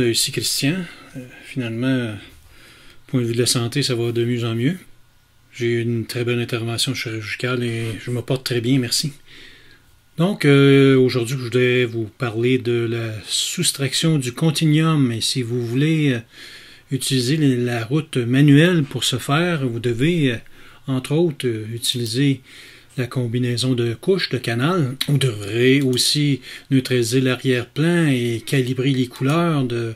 ici Christian. Finalement, point de vue de la santé, ça va de mieux en mieux. J'ai eu une très bonne intervention chirurgicale et je me porte très bien, merci. Donc, aujourd'hui, je voudrais vous parler de la soustraction du continuum. Et si vous voulez utiliser la route manuelle pour ce faire, vous devez, entre autres, utiliser la combinaison de couches de canal. Vous devrez aussi neutraliser l'arrière-plan et calibrer les couleurs de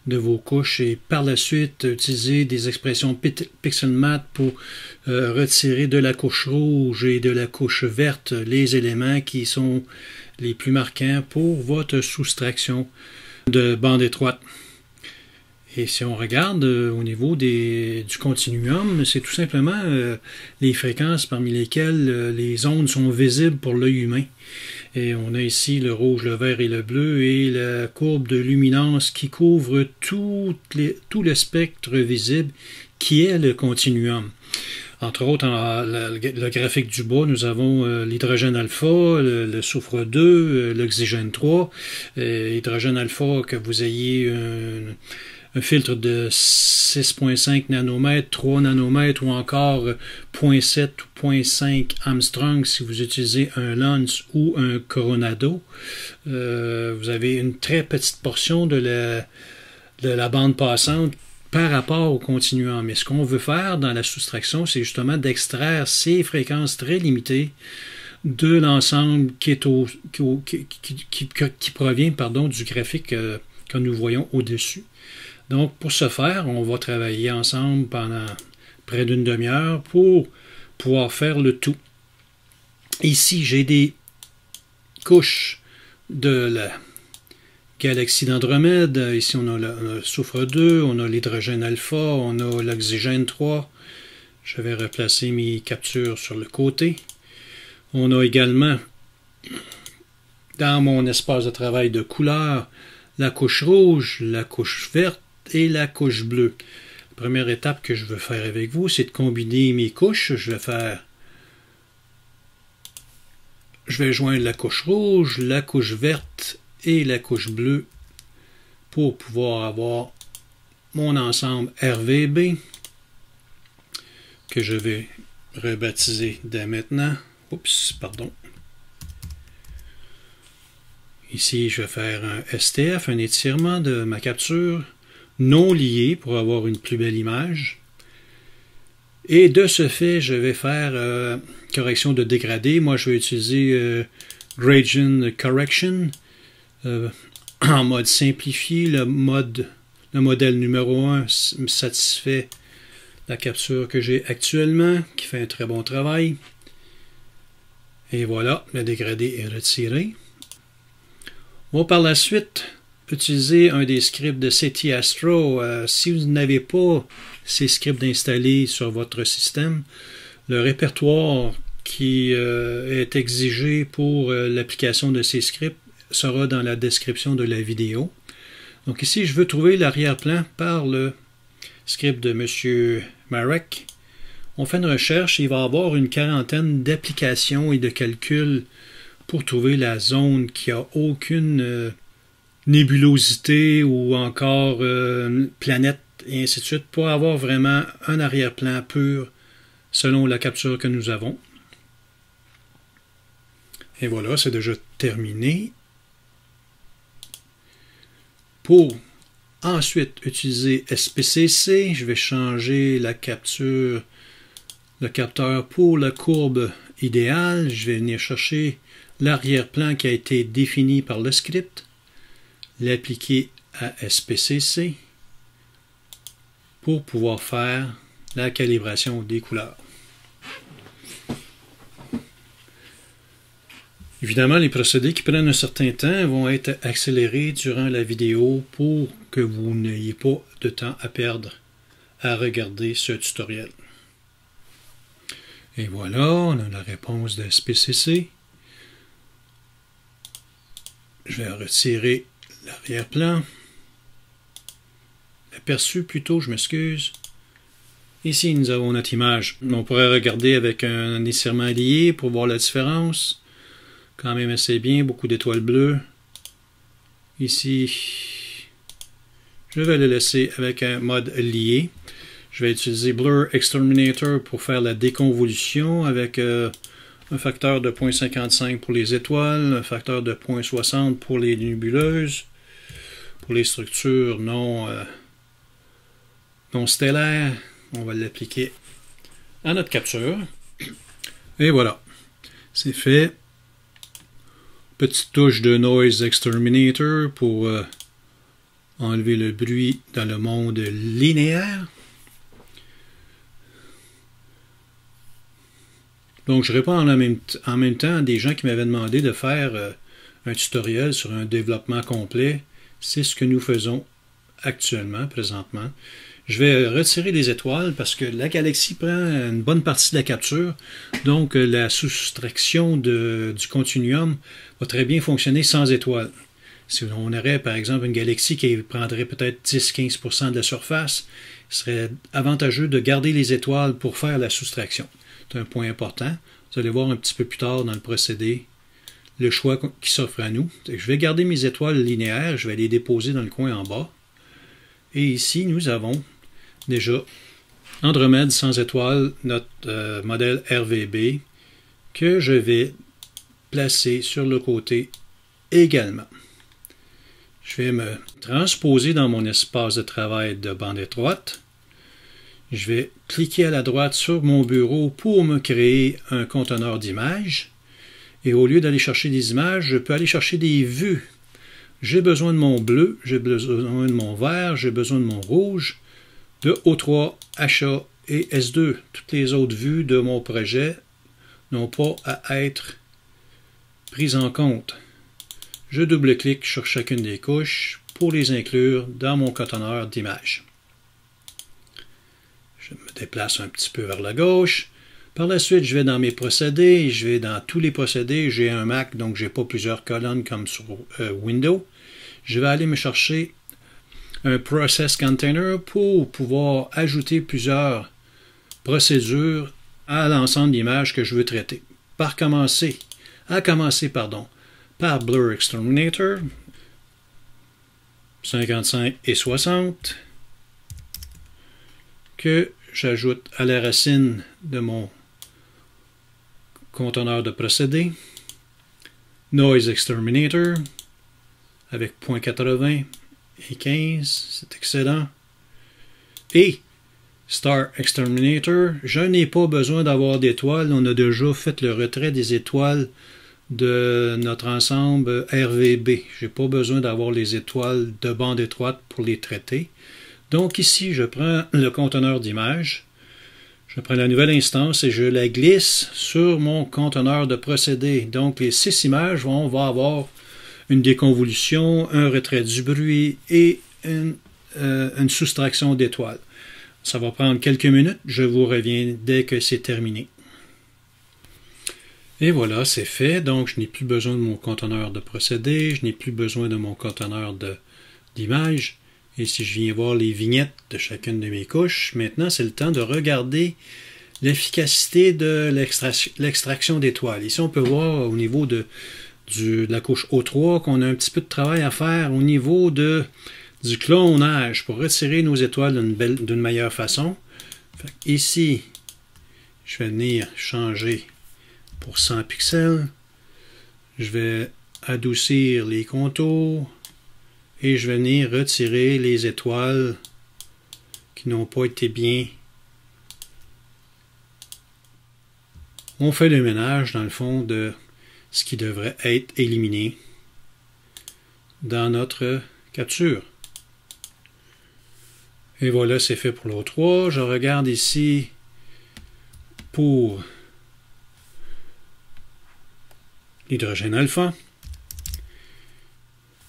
vos couches et par la suite utiliser des expressions Pixelmath pour retirer de la couche rouge et de la couche verte les éléments qui sont les plus marquants pour votre soustraction de bande étroite. Et si on regarde au niveau du continuum, c'est tout simplement les fréquences parmi lesquelles les ondes sont visibles pour l'œil humain. Et on a ici le rouge, le vert et le bleu et la courbe de luminance qui couvre tout le spectre visible qui est le continuum. Entre autres, le graphique du bas, nous avons l'hydrogène alpha, le soufre 2, l'oxygène 3. Hydrogène alpha, que vous ayez un filtre de 6.5 nanomètres, 3 nanomètres ou encore 0.7 ou 0.5 Armstrong si vous utilisez un Lens ou un Coronado. Vous avez une très petite portion de la bande passante par rapport au continuum. Mais ce qu'on veut faire dans la soustraction, c'est justement d'extraire ces fréquences très limitées de l'ensemble qui provient du graphique que nous voyons au-dessus. Donc, pour ce faire, on va travailler ensemble pendant près d'une demi-heure pour pouvoir faire le tout. Ici, j'ai des couches de la galaxie d'Andromède. Ici, on a le soufre 2, on a l'hydrogène alpha, on a l'oxygène 3. Je vais replacer mes captures sur le côté. On a également, dans mon espace de travail de couleur, la couche rouge, la couche verte, et la couche bleue. La première étape que je veux faire avec vous, c'est de combiner mes couches. Je vais joindre la couche rouge, la couche verte et la couche bleue pour pouvoir avoir mon ensemble RVB que je vais rebaptiser dès maintenant. Oups, pardon. Ici, je vais faire un STF, un étirement de ma capture non lié pour avoir une plus belle image. Et de ce fait, je vais faire correction de dégradé. Moi, je vais utiliser Gradient Correction en mode simplifié. Le modèle numéro 1 me satisfait la capture que j'ai actuellement, qui fait un très bon travail. Et voilà, le dégradé est retiré. On va par la suite utiliser un des scripts de CT Astro. Si vous n'avez pas ces scripts installés sur votre système, le répertoire qui est exigé pour l'application de ces scripts sera dans la description de la vidéo. Donc ici, je veux trouver l'arrière-plan par le script de M. Marek. On fait une recherche et il va y avoir une quarantaine d'applications et de calculs pour trouver la zone qui n'a aucune nébulosité ou encore planète et ainsi de suite pour avoir vraiment un arrière-plan pur selon la capture que nous avons. Et voilà, c'est déjà terminé. Pour ensuite utiliser SPCC, je vais changer la capture, le capteur pour la courbe idéale. Je vais venir chercher l'arrière-plan qui a été défini par le script, l'appliquer à SPCC pour pouvoir faire la calibration des couleurs. Évidemment, les procédés qui prennent un certain temps vont être accélérés durant la vidéo pour que vous n'ayez pas de temps à perdre à regarder ce tutoriel. Et voilà, on a la réponse de SPCC. Je vais retirer l'arrière-plan. L'aperçu plutôt, je m'excuse. Ici, nous avons notre image. On pourrait regarder avec un étirement lié pour voir la différence. Quand même assez bien, beaucoup d'étoiles bleues. Ici, Je vais le laisser avec un mode lié. Je vais utiliser Blur Exterminator pour faire la déconvolution avec un facteur de 0.55 pour les étoiles, un facteur de 0.60 pour les nébuleuses, pour les structures non stellaires. On va l'appliquer à notre capture. Et voilà, c'est fait. Petite touche de Noise Exterminator pour enlever le bruit dans le monde linéaire. Donc, je réponds en même temps à des gens qui m'avaient demandé de faire un tutoriel sur un développement complet. C'est ce que nous faisons actuellement, présentement. Je vais retirer les étoiles parce que la galaxie prend une bonne partie de la capture. Donc, la soustraction du continuum va très bien fonctionner sans étoiles. Si on aurait, par exemple, une galaxie qui prendrait peut-être 10-15% de la surface, il serait avantageux de garder les étoiles pour faire la soustraction. C'est un point important. Vous allez voir un petit peu plus tard dans le procédé le choix qui s'offre à nous. Je vais garder mes étoiles linéaires, je vais les déposer dans le coin en bas. Et ici, nous avons déjà Andromède sans étoiles, notre modèle RVB, que je vais placer sur le côté également. Je vais me transposer dans mon espace de travail de bande étroite. Je vais cliquer à la droite sur mon bureau pour me créer un conteneur d'images. Et au lieu d'aller chercher des images, je peux aller chercher des vues. J'ai besoin de mon bleu, j'ai besoin de mon vert, j'ai besoin de mon rouge, de O3, HA et S2. Toutes les autres vues de mon projet n'ont pas à être prises en compte. Je double-clique sur chacune des couches pour les inclure dans mon conteneur d'images. Je me déplace un petit peu vers la gauche. Par la suite, je vais dans mes procédés. Je vais dans tous les procédés. J'ai un Mac, donc je n'ai pas plusieurs colonnes comme sur Windows. Je vais aller me chercher un Process Container pour pouvoir ajouter plusieurs procédures à l'ensemble d'images que je veux traiter. À commencer, par Blur Exterminator, 55 et 60, que j'ajoute à la racine de mon conteneur de procédés. Noise Exterminator, avec 0.80 et 15, c'est excellent. Et Star Exterminator, je n'ai pas besoin d'avoir d'étoiles, on a déjà fait le retrait des étoiles de notre ensemble RVB. Je n'ai pas besoin d'avoir les étoiles de bande étroite pour les traiter. Donc ici, je prends le conteneur d'images, je prends la nouvelle instance et je la glisse sur mon conteneur de procédés. Donc les 6 images, on va avoir une déconvolution, un retrait du bruit et une soustraction d'étoiles. Ça va prendre quelques minutes, je vous reviens dès que c'est terminé. Et voilà, c'est fait. Donc, je n'ai plus besoin de mon conteneur de procédés, je n'ai plus besoin de mon conteneur d'images. Et si je viens voir les vignettes de chacune de mes couches, maintenant, c'est le temps de regarder l'efficacité de l'extraction d'étoiles. Ici, on peut voir au niveau de la couche O3 qu'on a un petit peu de travail à faire au niveau du clonage pour retirer nos étoiles d'une meilleure façon. Ici, je vais venir changer pour 100 pixels. Je vais adoucir les contours et je vais venir retirer les étoiles qui n'ont pas été bien. On fait le ménage dans le fond de ce qui devrait être éliminé dans notre capture. Et voilà, c'est fait pour l'O3. Je regarde ici pour l'hydrogène alpha.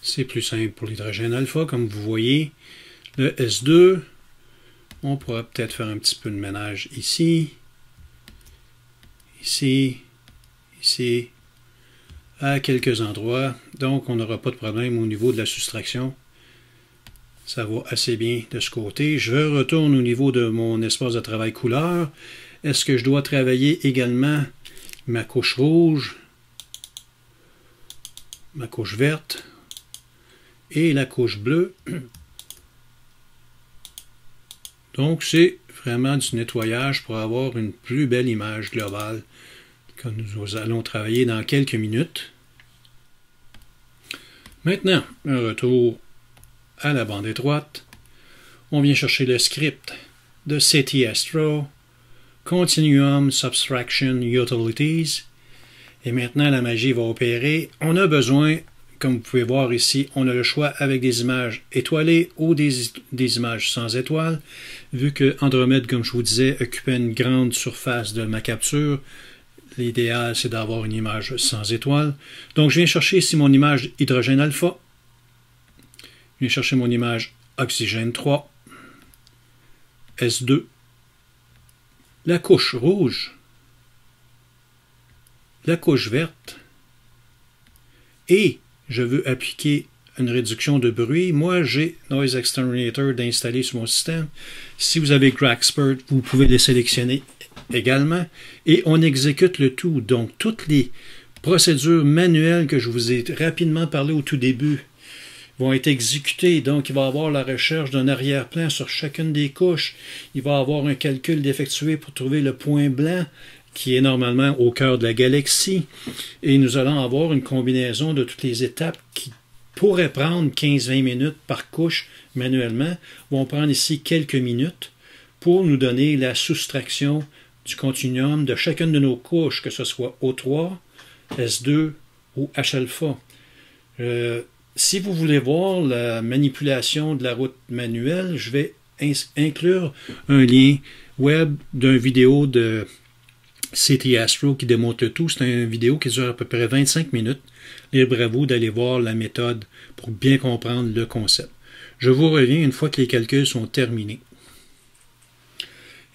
C'est plus simple pour l'hydrogène alpha, comme vous voyez. Le S2, on pourra peut-être faire un petit peu de ménage ici, ici, ici, à quelques endroits. Donc, on n'aura pas de problème au niveau de la soustraction. Ça va assez bien de ce côté. Je retourne au niveau de mon espace de travail couleur. Est-ce que je dois travailler également ma couche rouge, ma couche verte et la couche bleue? Donc, c'est vraiment du nettoyage pour avoir une plus belle image globale que nous allons travailler dans quelques minutes. Maintenant, un retour à la bande étroite. On vient chercher le script de CTastro, Continuum Subtraction Utilities. Et maintenant, la magie va opérer. On a besoin, comme vous pouvez voir ici, on a le choix avec des images étoilées ou des images sans étoiles. Vu que Andromède, comme je vous disais, occupait une grande surface de ma capture, l'idéal, c'est d'avoir une image sans étoiles. Donc, je viens chercher ici mon image hydrogène alpha. Je viens chercher mon image oxygène 3, S2, la couche rouge, la couche verte, et je veux appliquer une réduction de bruit. Moi, j'ai Noise Exterminator d'installer sur mon système. Si vous avez Graxpert, vous pouvez les sélectionner également. Et on exécute le tout. Donc, toutes les procédures manuelles que je vous ai rapidement parlé au tout début vont être exécutées. Donc, il va y avoir la recherche d'un arrière-plan sur chacune des couches. Il va y avoir un calcul d'effectuer pour trouver le point blanc qui est normalement au cœur de la galaxie. Et nous allons avoir une combinaison de toutes les étapes qui pourraient prendre 15-20 minutes par couche manuellement, vont prendre ici quelques minutes pour nous donner la soustraction du continuum de chacune de nos couches, que ce soit O3, S2 ou H-alpha. Si vous voulez voir la manipulation de la route manuelle, je vais inclure un lien web d'une vidéo de CTastro qui démontre le tout. C'est une vidéo qui dure à peu près 25 minutes. Libre à vous d'aller voir la méthode pour bien comprendre le concept. Je vous reviens une fois que les calculs sont terminés.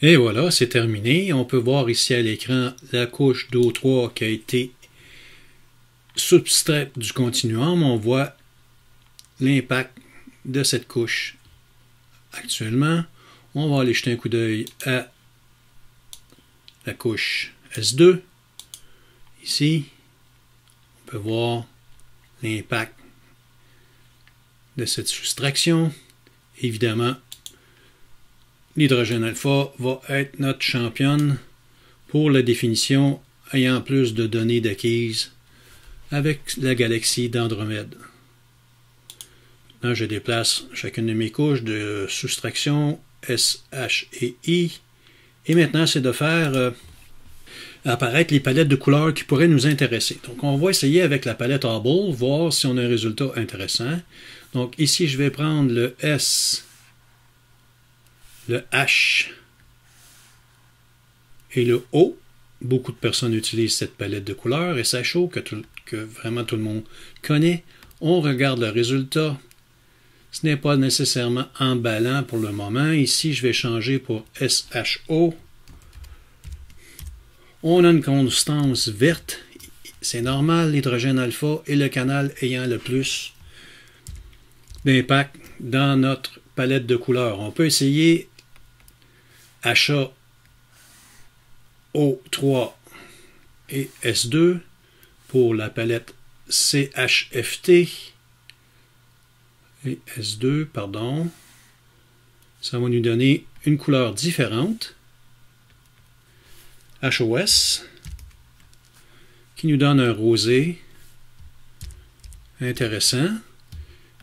Et voilà, c'est terminé. On peut voir ici à l'écran la couche d'O3 qui a été subtraite du continuum. On voit l'impact de cette couche actuellement. On va aller jeter un coup d'œil à la couche S2. Ici, on peut voir l'impact de cette soustraction. Évidemment, l'hydrogène alpha va être notre championne pour la définition ayant plus de données d'acquises avec la galaxie d'Andromède. Maintenant, je déplace chacune de mes couches de soustraction S, H et I. Et maintenant, c'est de faire apparaître les palettes de couleurs qui pourraient nous intéresser. Donc, on va essayer avec la palette Hubble, voir si on a un résultat intéressant. Donc, ici, je vais prendre le S, le H et le O. Beaucoup de personnes utilisent cette palette de couleurs, SHO, que vraiment tout le monde connaît. On regarde le résultat. Ce n'est pas nécessairement emballant pour le moment. Ici, je vais changer pour SHO. On a une constance verte. C'est normal, l'hydrogène alpha est le canal ayant le plus d'impact dans notre palette de couleurs. On peut essayer HA, O3 et S2 pour la palette CHFT. Et S2, pardon. Ça va nous donner une couleur différente. HOS, qui nous donne un rosé intéressant,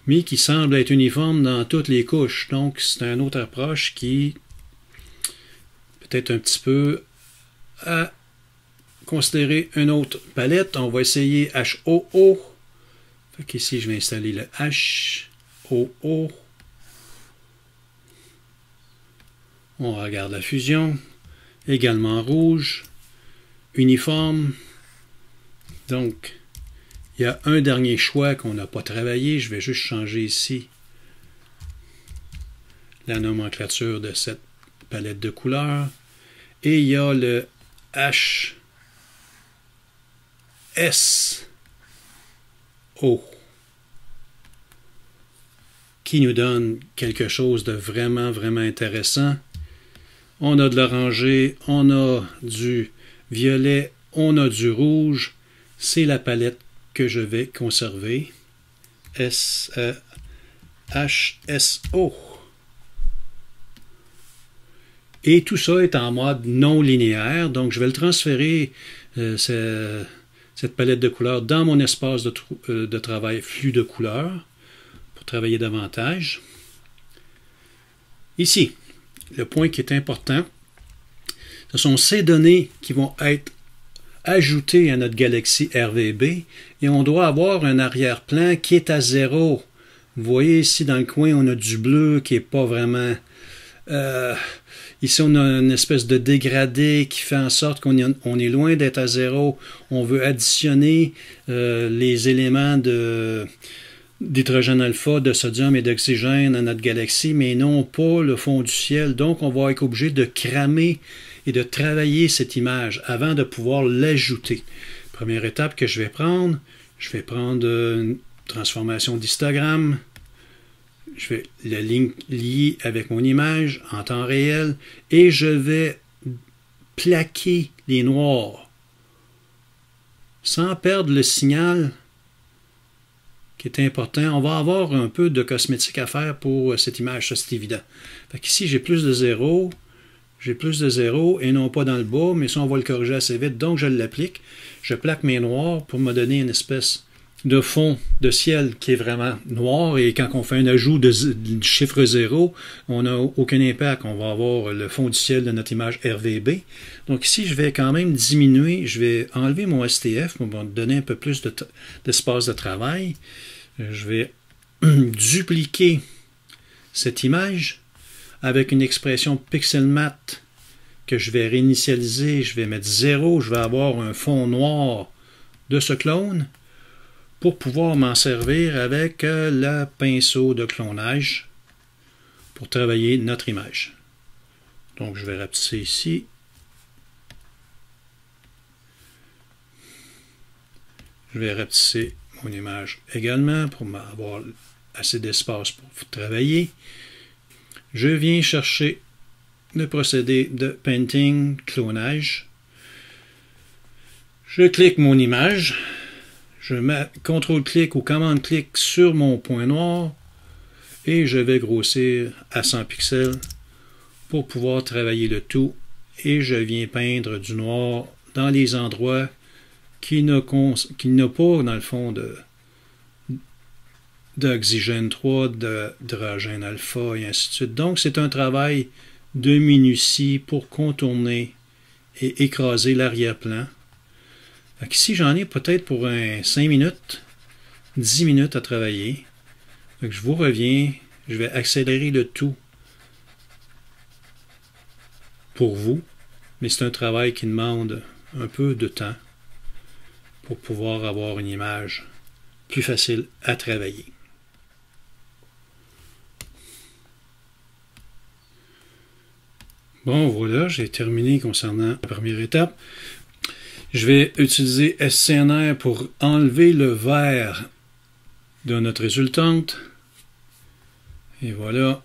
mais qui semble être uniforme dans toutes les couches. Donc, c'est une autre approche qui peut-être un petit peu à considérer une autre palette. On va essayer HOO. Fait qu'ici, je vais installer le HOO. On regarde la fusion. Également rouge, uniforme. Donc, il y a un dernier choix qu'on n'a pas travaillé. Je vais juste changer ici la nomenclature de cette palette de couleurs. Et il y a le HSO qui nous donne quelque chose de vraiment, vraiment intéressant. On a de l'orangé, on a du violet, on a du rouge. C'est la palette que je vais conserver. HSO. Et tout ça est en mode non linéaire. Donc, je vais le transférer, cette palette de couleurs, dans mon espace de travail flux de couleurs pour travailler davantage. Ici, le point qui est important, ce sont ces données qui vont être ajoutées à notre galaxie RVB et on doit avoir un arrière-plan qui est à 0. Vous voyez ici dans le coin, on a du bleu qui n'est pas vraiment... ici, on a une espèce de dégradé qui fait en sorte qu'on est loin d'être à 0. On veut additionner les éléments d'hydrogène alpha, de sodium et d'oxygène à notre galaxie, mais non pas le fond du ciel. Donc, on va être obligé de cramer et de travailler cette image avant de pouvoir l'ajouter. Première étape que je vais prendre une transformation d'histogramme. Je vais la lier avec mon image en temps réel et je vais plaquer les noirs sans perdre le signal qui est important. On va avoir un peu de cosmétique à faire pour cette image, ça c'est évident. Fait qu'ici, j'ai plus de 0 et non pas dans le bas, mais ça on va le corriger assez vite, donc je l'applique. Je plaque mes noirs pour me donner une espèce de fond de ciel qui est vraiment noir, et quand on fait un ajout de chiffre 0, on n'a aucun impact. On va avoir le fond du ciel de notre image RVB. Donc ici, je vais quand même diminuer, je vais enlever mon STF pour me donner un peu plus d'espace de travail. Je vais dupliquer cette image avec une expression pixelmat que je vais réinitialiser. Je vais mettre 0, je vais avoir un fond noir de ce clone pour pouvoir m'en servir avec le pinceau de clonage pour travailler notre image. Donc je vais rapetisser ici. Je vais rapetisser mon image également pour avoir assez d'espace pour travailler. Je viens chercher le procédé de painting, clonage. Je clique mon image. Je mets CTRL-clic ou commande-clic sur mon point noir et je vais grossir à 100 pixels pour pouvoir travailler le tout. Et je viens peindre du noir dans les endroits qui n'a pas, dans le fond, d'oxygène 3, d'hydrogène alpha, et ainsi de suite. Donc, c'est un travail de minutie pour contourner et écraser l'arrière-plan. Ici, j'en ai peut-être pour 5 minutes, 10 minutes à travailler. Donc, je vous reviens, je vais accélérer le tout pour vous, mais c'est un travail qui demande un peu de temps pour pouvoir avoir une image plus facile à travailler. Bon, voilà, j'ai terminé concernant la première étape. Je vais utiliser SCNR pour enlever le vert de notre résultante. Et voilà.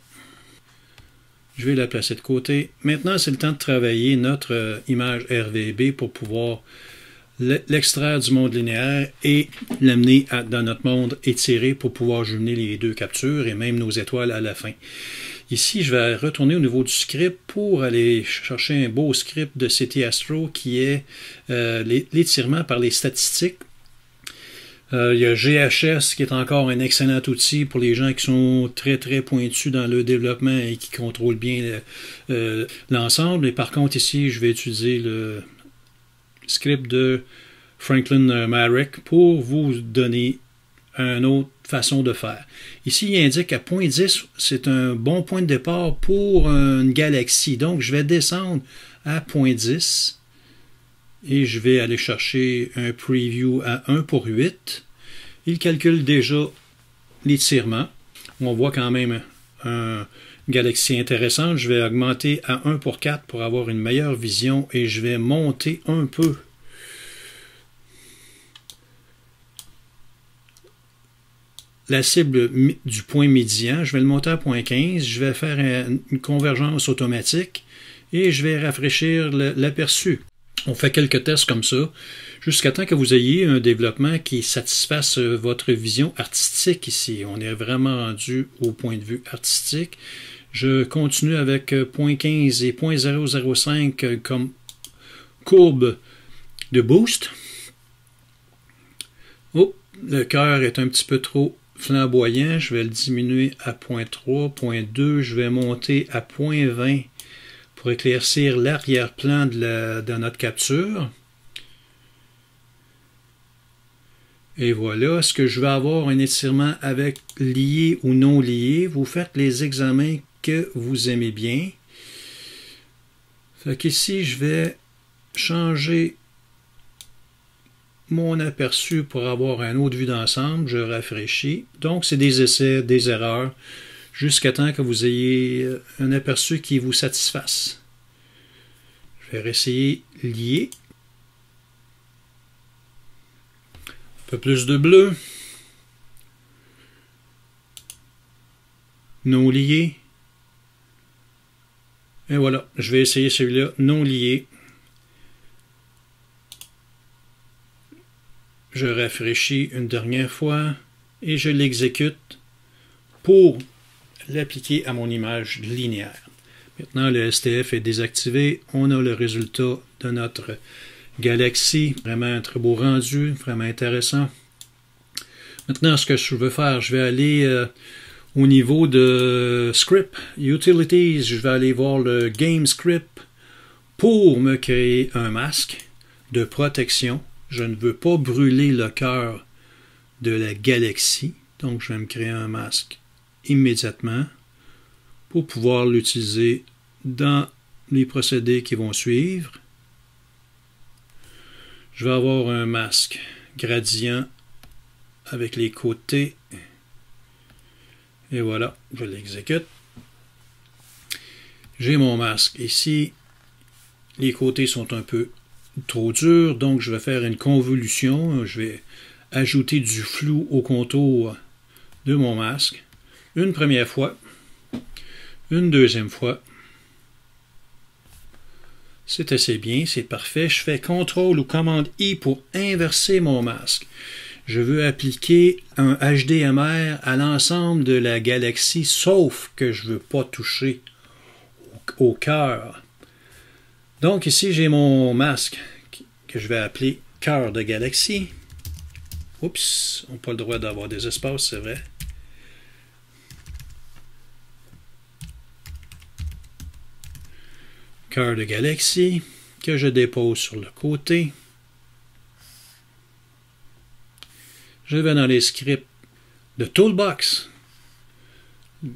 Je vais la placer de côté. Maintenant, c'est le temps de travailler notre image RVB pour pouvoir l'extraire du monde linéaire et l'amener dans notre monde étiré pour pouvoir jumeler les deux captures et même nos étoiles à la fin. Ici, je vais retourner au niveau du script pour aller chercher un beau script de CT Astro qui est l'étirement par les statistiques. Il y a GHS qui est encore un excellent outil pour les gens qui sont très très pointus dans le développement et qui contrôlent bien l'ensemble. Et par contre, ici, je vais utiliser le script de Franklin Marek pour vous donner une autre façon de faire. Ici, il indique à 0.10, c'est un bon point de départ pour une galaxie. Donc, je vais descendre à 0.10 et je vais aller chercher un preview à 1/8. Il calcule déjà l'étirement. On voit quand même une galaxie intéressante. Je vais augmenter à 1/4 pour avoir une meilleure vision et je vais monter un peu la cible du point médian. Je vais le monter à 0.15. Je vais faire une convergence automatique et je vais rafraîchir l'aperçu. On fait quelques tests comme ça jusqu'à temps que vous ayez un développement qui satisfasse votre vision artistique ici. On est vraiment rendu au point de vue artistique. Je continue avec 0.15 et 0.005 comme courbe de boost. Oh, le cœur est un petit peu trop flamboyant. Je vais le diminuer à 0.3, 0.2. Je vais monter à 0.20 pour éclaircir l'arrière-plan de notre capture. Et voilà, est-ce que je vais avoir un étirement avec lié ou non lié? Vous faites les examens que vous aimez bien. Fait qu'ici, je vais changer mon aperçu pour avoir une autre vue d'ensemble. Je rafraîchis. Donc, c'est des essais, des erreurs, jusqu'à temps que vous ayez un aperçu qui vous satisfasse. Je vais réessayer lié. Un peu plus de bleu. Non lié. Et voilà, je vais essayer celui-là non lié. Je rafraîchis une dernière fois et je l'exécute pour l'appliquer à mon image linéaire. Maintenant, le STF est désactivé. On a le résultat de notre galaxie. Vraiment un très beau rendu, vraiment intéressant. Maintenant, ce que je veux faire, je vais aller au niveau de Script, Utilities. Je vais aller voir le Game Script pour me créer un masque de protection. Je ne veux pas brûler le cœur de la galaxie. Donc, je vais me créer un masque immédiatement pour pouvoir l'utiliser dans les procédés qui vont suivre. Je vais avoir un masque gradient avec les côtés. Et voilà, je l'exécute. J'ai mon masque ici. Les côtés sont un peu trop durs, donc je vais faire une convolution. Je vais ajouter du flou au contour de mon masque. Une première fois. Une deuxième fois. C'est assez bien, c'est parfait. Je fais CTRL ou commande I pour inverser mon masque. Je veux appliquer un HDMR à l'ensemble de la galaxie, sauf que je ne veux pas toucher au cœur. Donc ici, j'ai mon masque que je vais appeler cœur de galaxie. Oups, on n'a pas le droit d'avoir des espaces, c'est vrai. Cœur de galaxie que je dépose sur le côté. Je vais dans les scripts de Toolbox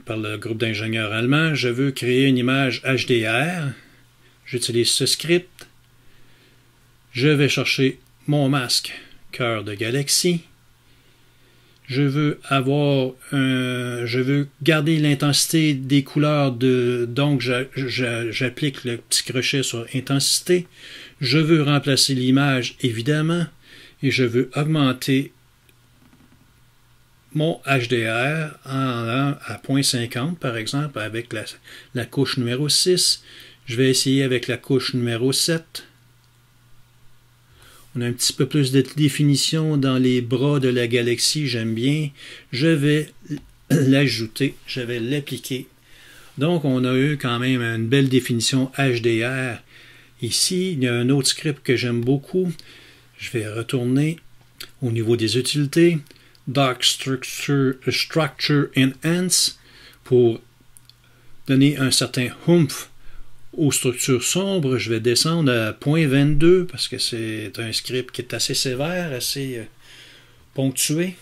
par le groupe d'ingénieurs allemands. Je veux créer une image HDR. J'utilise ce script. Je vais chercher mon masque cœur de galaxie. Je veux garder l'intensité des couleurs donc j'applique le petit crochet sur intensité. Je veux remplacer l'image évidemment et je veux augmenter mon HDR à 0.50 par exemple avec la couche numéro 6. Je vais essayer avec la couche numéro 7. On a un petit peu plus de définition dans les bras de la galaxie, j'aime bien. Je vais l'ajouter, je vais l'appliquer. Donc, on a eu quand même une belle définition HDR. Ici, il y a un autre script que j'aime beaucoup. Je vais retourner au niveau des utilités. Dark Structure Enhance pour donner un certain oomph aux structures sombres. Je vais descendre à 0.22 parce que c'est un script qui est assez sévère, assez ponctué.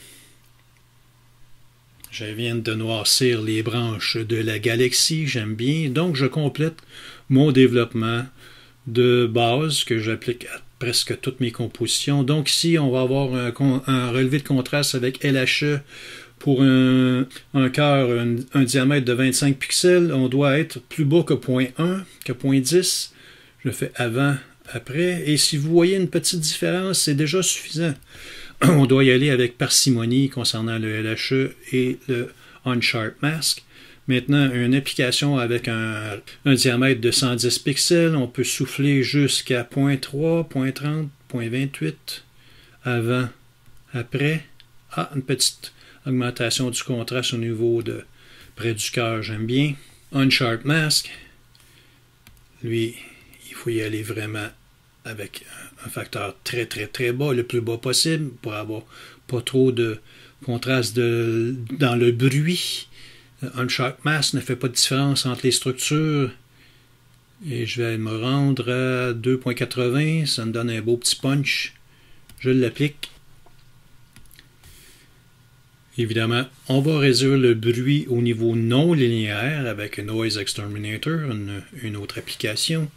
Je viens de noircir les branches de la galaxie, j'aime bien. Donc, je complète mon développement de base que j'applique à presque toutes mes compositions. Donc, ici, on va avoir un relevé de contraste avec LHE pour un cœur, un diamètre de 25 pixels. On doit être plus bas que 0.1, que 0.10. Je le fais avant, après. Et si vous voyez une petite différence, c'est déjà suffisant. On doit y aller avec parcimonie concernant le LHE et le On-Sharp Mask. Maintenant, une application avec un diamètre de 110 pixels, on peut souffler jusqu'à 0.3, 0.30, 0.28, avant, après. Ah, une petite augmentation du contraste au niveau de près du cœur, j'aime bien. Unsharp Mask, lui, il faut y aller vraiment avec un facteur très très bas, le plus bas possible, pour avoir pas trop de contraste dans le bruit. Unsharp Mask ne fait pas de différence entre les structures. Et je vais me rendre à 2.80, ça me donne un beau petit punch. Je l'applique. Évidemment, on va réduire le bruit au niveau non linéaire avec Noise Exterminator, une autre application.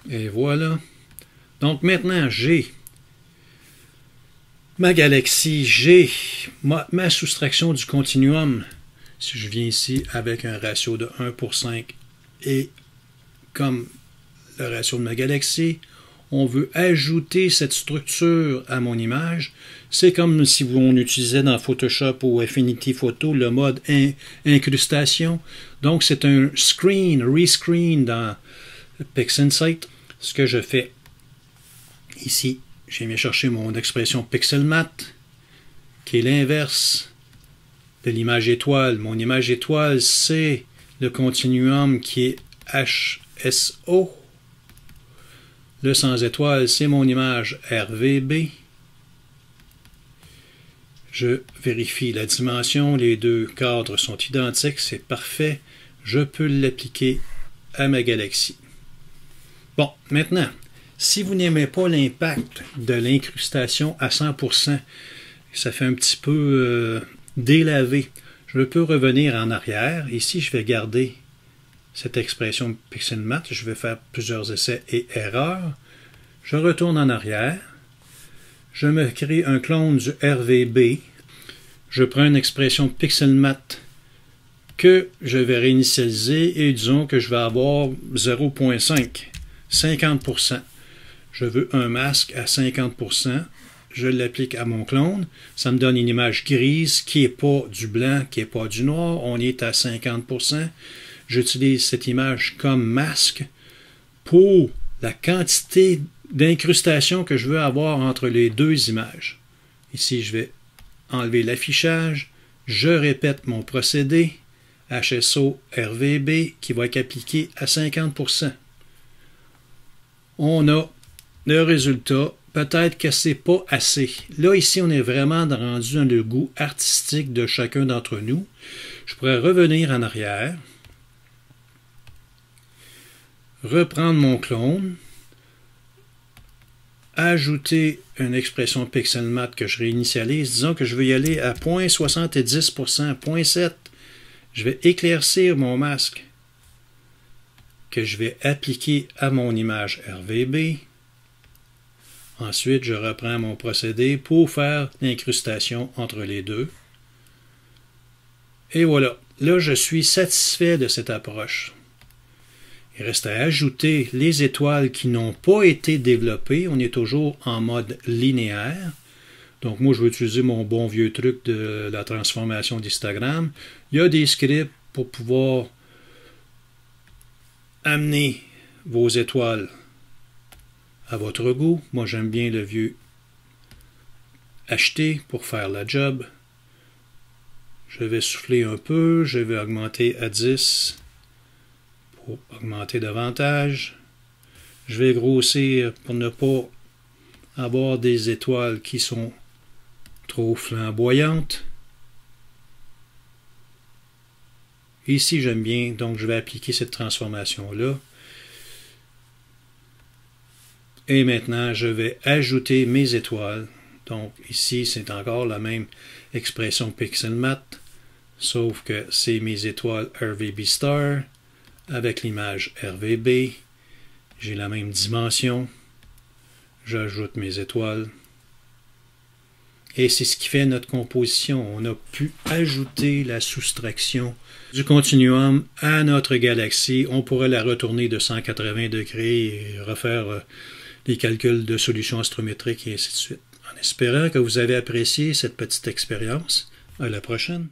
Et voilà. Donc maintenant, j'ai ma galaxie, j'ai ma soustraction du continuum. Si je viens ici avec un ratio de 1/5 et comme le ratio de ma galaxie, on veut ajouter cette structure à mon image. C'est comme si on utilisait dans Photoshop ou Affinity Photo le mode incrustation. Donc c'est un rescreen dans PixInsight. Ce que je fais ici, j'ai mis chercher mon expression PixelMat, qui est l'inverse de l'image étoile. Mon image étoile, c'est le continuum qui est HSO. Le sans étoile, c'est mon image RVB. Je vérifie la dimension, les deux cadres sont identiques, c'est parfait. Je peux l'appliquer à ma galaxie. Bon, maintenant, si vous n'aimez pas l'impact de l'incrustation à 100%, ça fait un petit peu délavé, je peux revenir en arrière. Ici, je vais garder cette expression PixelMat. Je vais faire plusieurs essais et erreurs. Je retourne en arrière. Je me crée un clone du RVB. Je prends une expression PixelMat que je vais réinitialiser et disons que je vais avoir 0.5, 50%. Je veux un masque à 50%. Je l'applique à mon clone. Ça me donne une image grise qui n'est pas du blanc, qui n'est pas du noir. On est à 50%. J'utilise cette image comme masque pour la quantité d'incrustation que je veux avoir entre les deux images. Ici, je vais enlever l'affichage. Je répète mon procédé HSO RVB qui va être appliqué à 50%. On a le résultat. Peut-être que c'est pas assez. Là, ici, on est vraiment rendu dans le goût artistique de chacun d'entre nous. Je pourrais revenir en arrière, reprendre mon clone, ajouter une expression PixelMat que je réinitialise. Disons que je veux y aller à 0.70%, 0.7. Je vais éclaircir mon masque que je vais appliquer à mon image RVB. Ensuite, je reprends mon procédé pour faire l'incrustation entre les deux. Et voilà. Là, je suis satisfait de cette approche. Il reste à ajouter les étoiles qui n'ont pas été développées. On est toujours en mode linéaire. Donc, moi, je vais utiliser mon bon vieux truc de la transformation d'histogramme. Il y a des scripts pour pouvoir amener vos étoiles à votre goût. Moi, j'aime bien le vieux acheter pour faire la job. Je vais souffler un peu. Je vais augmenter à 10 pour augmenter davantage. Je vais grossir pour ne pas avoir des étoiles qui sont trop flamboyantes. Ici, j'aime bien, donc je vais appliquer cette transformation-là. Et maintenant, je vais ajouter mes étoiles. Donc ici, c'est encore la même expression PixelMat, sauf que c'est mes étoiles RVB Star avec l'image RVB. J'ai la même dimension. J'ajoute mes étoiles. Et c'est ce qui fait notre composition. On a pu ajouter la soustraction du continuum à notre galaxie. On pourrait la retourner de 180 degrés et refaire les calculs de solutions astrométriques et ainsi de suite. En espérant que vous avez apprécié cette petite expérience. À la prochaine.